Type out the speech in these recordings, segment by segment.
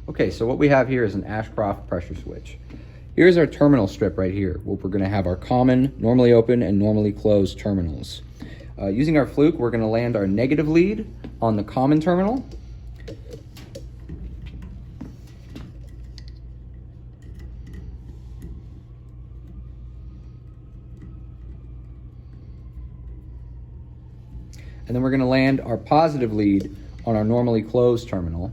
Okay, so what we have here is an Ashcroft pressure switch. Here's our terminal strip right here, where we're going to have our common, normally open, and normally closed terminals. Using our fluke, we're going to land our negative lead on the common terminal. And then we're going to land our positive lead on our normally closed terminal.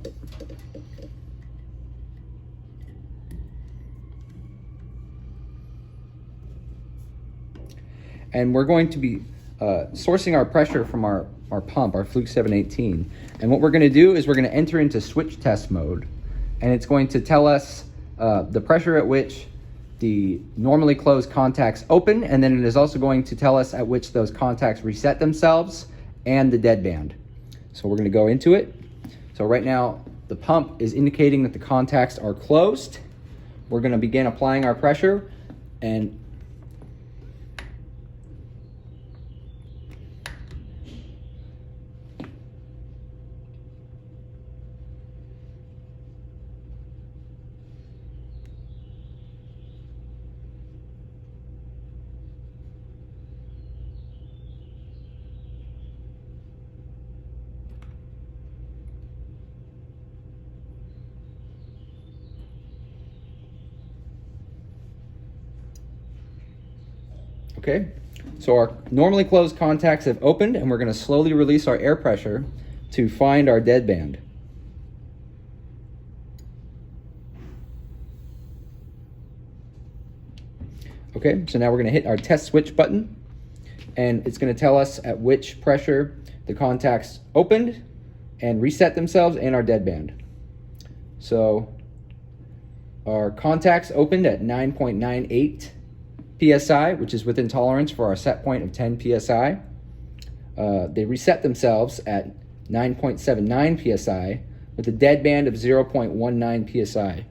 And we're going to be sourcing our pressure from our pump, our Fluke 718. And what we're going to do is we're going to enter into switch test mode. And it's going to tell us the pressure at which the normally closed contacts open, and then it is also going to tell us at which those contacts reset themselves and the deadband. So we're going to go into it. So right now the pump is indicating that the contacts are closed. We're going to begin applying our pressure, and okay, so our normally closed contacts have opened, and we're going to slowly release our air pressure to find our deadband. Okay, so now we're going to hit our test switch button, and it's going to tell us at which pressure the contacts opened and reset themselves and our deadband. So our contacts opened at 9.98 PSI, which is within tolerance for our set point of 10 PSI. They reset themselves at 9.79 PSI with a deadband of 0.19 PSI.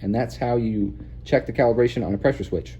And that's how you check the calibration on a pressure switch.